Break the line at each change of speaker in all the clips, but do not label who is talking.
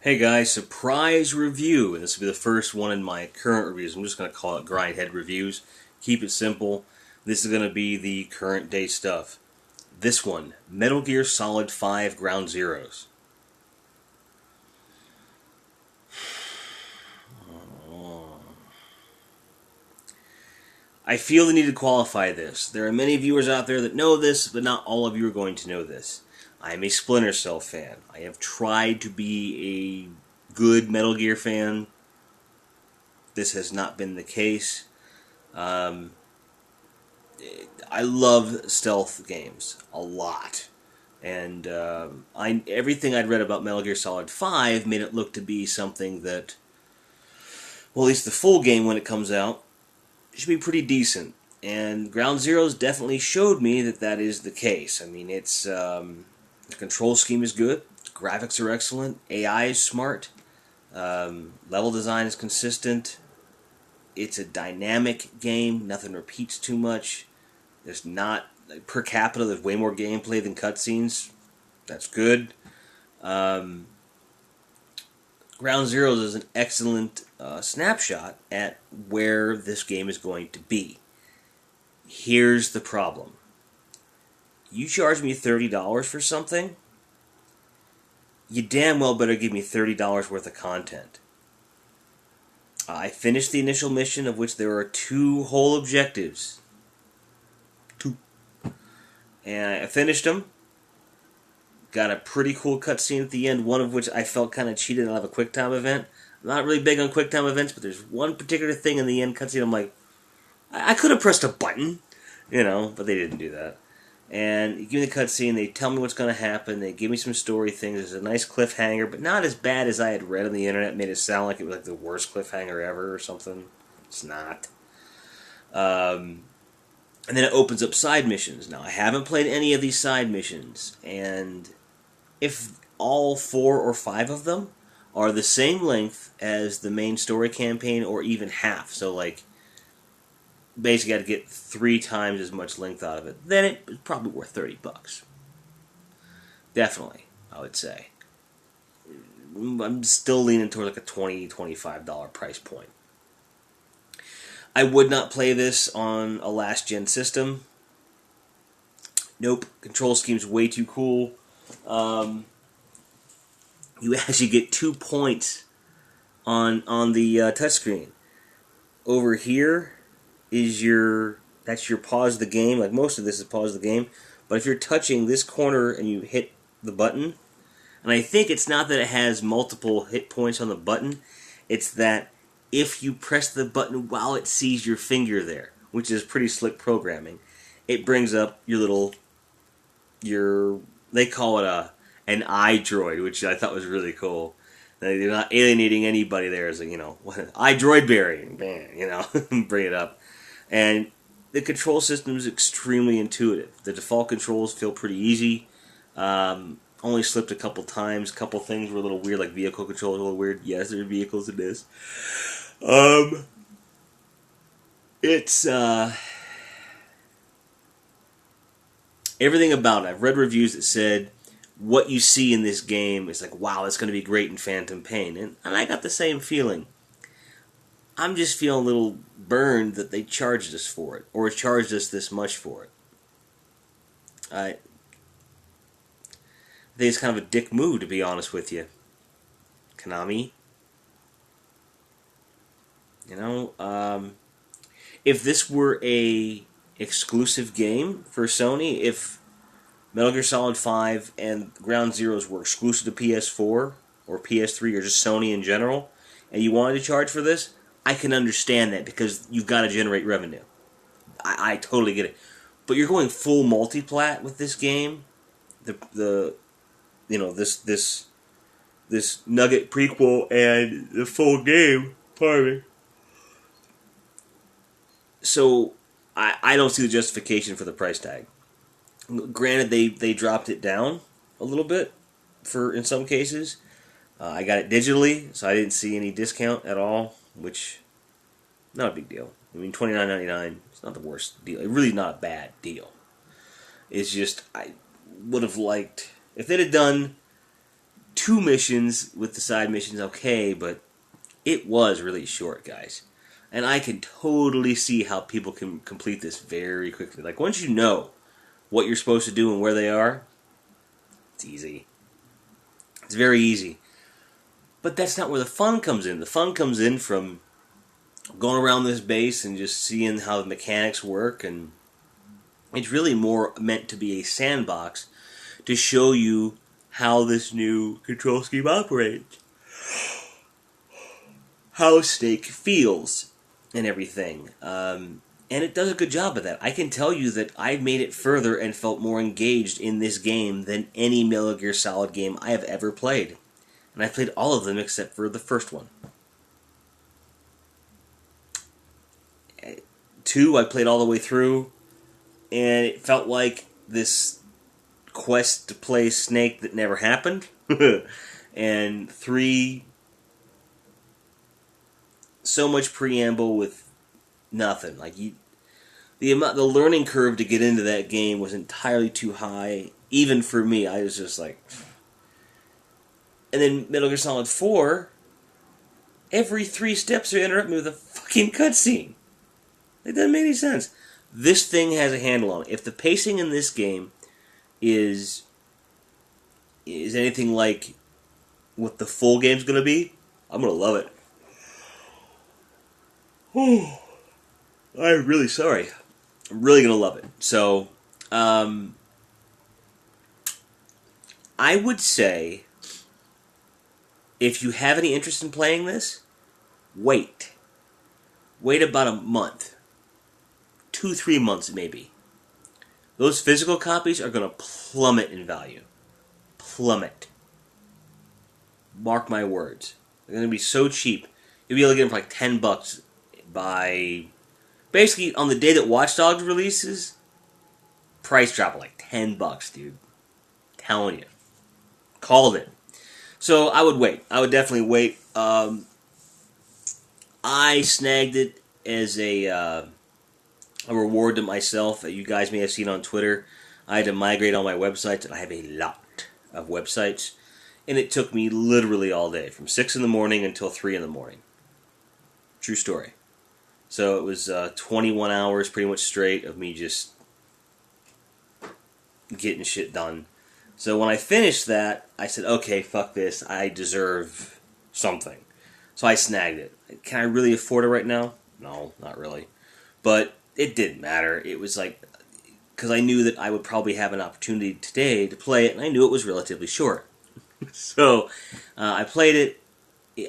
Hey guys, surprise review, and this will be the first one in my current reviews. I'm just going to call it Grindhead Reviews. Keep it simple. This is going to be the current day stuff. This one, Metal Gear Solid 5 Ground Zeroes. I feel the need to qualify this. There are many viewers out there that know this, but not all of you are going to know this. I am a Splinter Cell fan. I have tried to be a good Metal Gear fan. This has not been the case. I love stealth games a lot. And everything I'd read about Metal Gear Solid 5 made it look to be something that, well, at least the full game when it comes out, should be pretty decent. And Ground Zeroes definitely showed me that that is the case. I mean, it's the control scheme is good, graphics are excellent, AI is smart, level design is consistent. It's a dynamic game. Nothing repeats too much. There's not per capita. There's way more gameplay than cutscenes. That's good. Ground Zeroes is an excellent snapshot at where this game is going to be. Here's the problem. You charge me $30 for something, you damn well better give me $30 worth of content. I finished the initial mission, of which there are 2 whole objectives. 2. And I finished them. Got a pretty cool cutscene at the end, one of which I felt kind of cheated. I'll have a QuickTime event. I'm not really big on QuickTime events, but there's one particular thing in the end cutscene I'm like, I could have pressed a button, but they didn't do that. And you give me the cutscene, they tell me what's going to happen, they give me some story things, there's a nice cliffhanger, but not as bad as I had read on the internet. It made it sound like it was like the worst cliffhanger ever or something. It's not. And then it opens up side missions. Now, I haven't played any of these side missions, and if all 4 or 5 of them are the same length as the main story campaign, or even half, so like, basically got to get 3 times as much length out of it, then it's probably worth $30. Definitely, I would say. I'm still leaning toward like a $20, $25 price point. I would not play this on a last-gen system. Nope, control scheme's way too cool. You actually get 2 points on the touchscreen. Over here is that's your pause the game. Like most of this is pause the game. But if you're touching this corner and you hit the button, and I think it's not that it has multiple hit points on the button, it's that if you press the button while it sees your finger there, which is pretty slick programming, it brings up they call it an iDroid, which I thought was really cool. They're not alienating anybody there as iDroid berry, bring it up. And the control system is extremely intuitive. The default controls feel pretty easy. Only slipped a couple times. A couple things were a little weird, like vehicle controls were a little weird. Yes, there are vehicles in this. It's everything about it. I've read reviews that said what you see in this game is like, wow, it's going to be great in Phantom Pain. And I got the same feeling. I'm just feeling a little burned that they charged us for it, or charged us this much for it. I think it's kind of a dick move, to be honest with you. Konami. If this were a exclusive game for Sony, if Metal Gear Solid 5 and Ground Zeroes were exclusive to PS4 or PS3 or just Sony in general, and you wanted to charge for this, I can understand that because you've got to generate revenue. I totally get it. But you're going full multiplat with this game. This Nugget prequel and the full game. Pardon me. So I don't see the justification for the price tag. Granted, they dropped it down a little bit in some cases. I got it digitally, so I didn't see any discount at all, which not a big deal. I mean, $29.99, it's not the worst deal. It's really not a bad deal. It's just I would have liked if they'd have done 2 missions with the side missions, okay, but it was really short, guys. And I can totally see how people can complete this very quickly. Like, once you know what you're supposed to do and where they are, it's easy. It's very easy. But that's not where the fun comes in. The fun comes in from going around this base and just seeing how the mechanics work, and it's really more meant to be a sandbox to show you how this new control scheme operates, how Snake feels, and everything. And it does a good job of that. I can tell you that I've made it further and felt more engaged in this game than any Metal Gear Solid game I have ever played. And I've played all of them except for the first one. 2, I played all the way through, and it felt like this quest to play Snake that never happened. And 3, so much preamble with nothing. Like, the learning curve to get into that game was entirely too high, even for me. I was just like... And then Metal Gear Solid 4, every 3 steps are interrupted me with a fucking cutscene. It doesn't make any sense. This thing has a handle on it. If the pacing in this game is anything like what the full game's going to be, I'm going to love it. Oh, I'm really sorry. I'm really going to love it. So, I would say, if you have any interest in playing this, wait. Wait about a month. 2-3 months, maybe. Those physical copies are going to plummet in value. Plummet. Mark my words. They're going to be so cheap. You'll be able to get them for like $10 by... Basically, on the day that Watch Dogs releases, price drop of like $10, dude. Telling you. Called it. So I would wait. I would definitely wait. I snagged it as a reward to myself. You guys may have seen on Twitter. I had to migrate all my websites, and I have a lot of websites. And it took me literally all day, from 6 in the morning until 3 in the morning. True story. So it was 21 hours pretty much straight of me just getting shit done. So when I finished that, I said, okay, fuck this. I deserve something. So I snagged it. Can I really afford it right now? No, not really. But it didn't matter. It was like, because I knew that I would probably have an opportunity today to play it, and I knew it was relatively short. So I played it.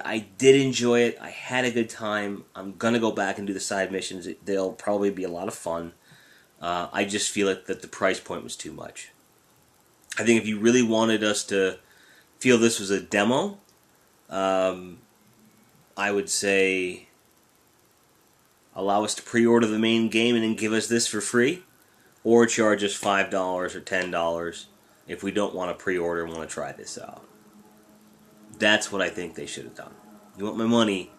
I did enjoy it. I had a good time. I'm going to go back and do the side missions. They'll probably be a lot of fun. I just feel that the price point was too much. I think if you really wanted us to feel this was a demo, I would say allow us to pre-order the main game and then give us this for free, or charge us $5 or $10 if we don't want to pre-order and want to try this out. That's what I think they should have done. You want my money,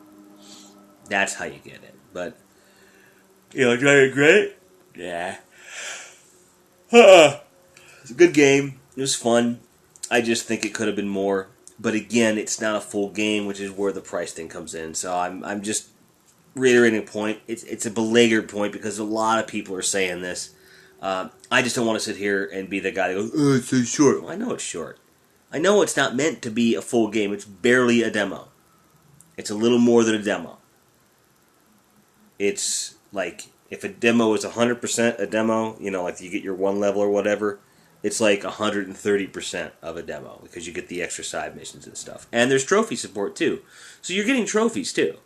that's how you get it. But, did I regret? Yeah. It's a good game. It was fun. I just think it could have been more. But again, it's not a full game, which is where the price thing comes in. So I'm just reiterating a point. It's a beleaguered point because a lot of people are saying this. I just don't want to sit here and be the guy that goes, oh, it's so short. Well, I know it's short. I know it's not meant to be a full game. It's barely a demo. It's a little more than a demo. It's like, if a demo is 100% a demo, like you get your one level or whatever, it's like 130% of a demo because you get the extra side missions and stuff. And there's trophy support too. So you're getting trophies too.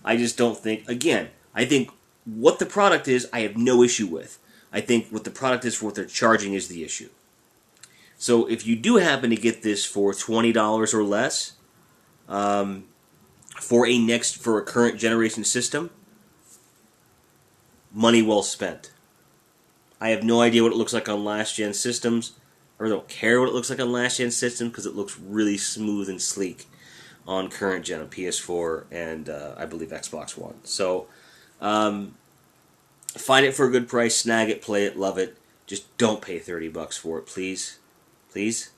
I just don't think, again, I think what the product is, I have no issue with. I think what the product is for what they're charging is the issue. So if you do happen to get this for $20 or less, for a current generation system, money well spent. I have no idea what it looks like on last gen systems, or don't care what it looks like on last gen systems because it looks really smooth and sleek on current gen, on PS4 and I believe Xbox One. So find it for a good price, snag it, play it, love it. Just don't pay $30 for it, please. Please.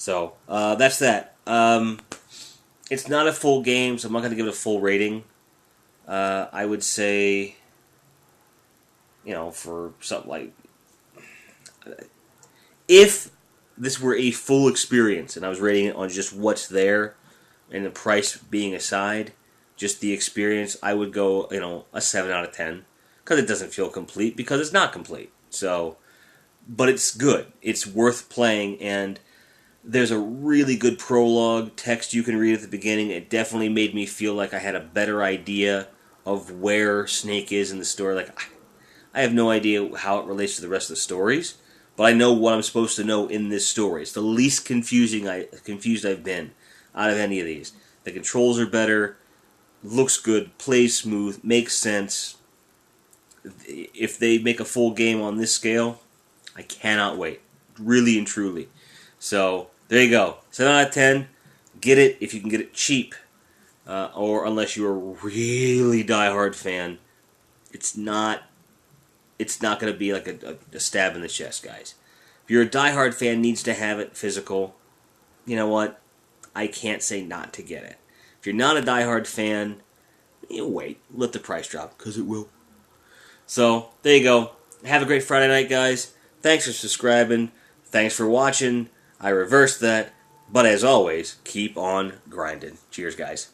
So that's that. It's not a full game, so I'm not going to give it a full rating. I would say, for something like, if this were a full experience and I was rating it on just what's there and the price being aside, just the experience, I would go, a 7 out of 10. Because it doesn't feel complete, because it's not complete. So, but it's good. It's worth playing, and there's a really good prologue text you can read at the beginning. It definitely made me feel like I had a better idea of where Snake is in the story. Like, I have no idea how it relates to the rest of the stories, but I know what I'm supposed to know in this story. It's the least confused I've been out of any of these. The controls are better, looks good, plays smooth, makes sense. If they make a full game on this scale, I cannot wait. Really and truly. So, there you go. 7 out of 10. Get it if you can get it cheap. Or unless you're a really diehard fan, it's not going to be like a stab in the chest, guys. If you're a diehard fan, needs to have it physical, you know what? I can't say not to get it. If you're not a diehard fan, wait. Let the price drop, because it will. So, there you go. Have a great Friday night, guys. Thanks for subscribing. Thanks for watching. I reversed that. But as always, keep on grinding. Cheers, guys.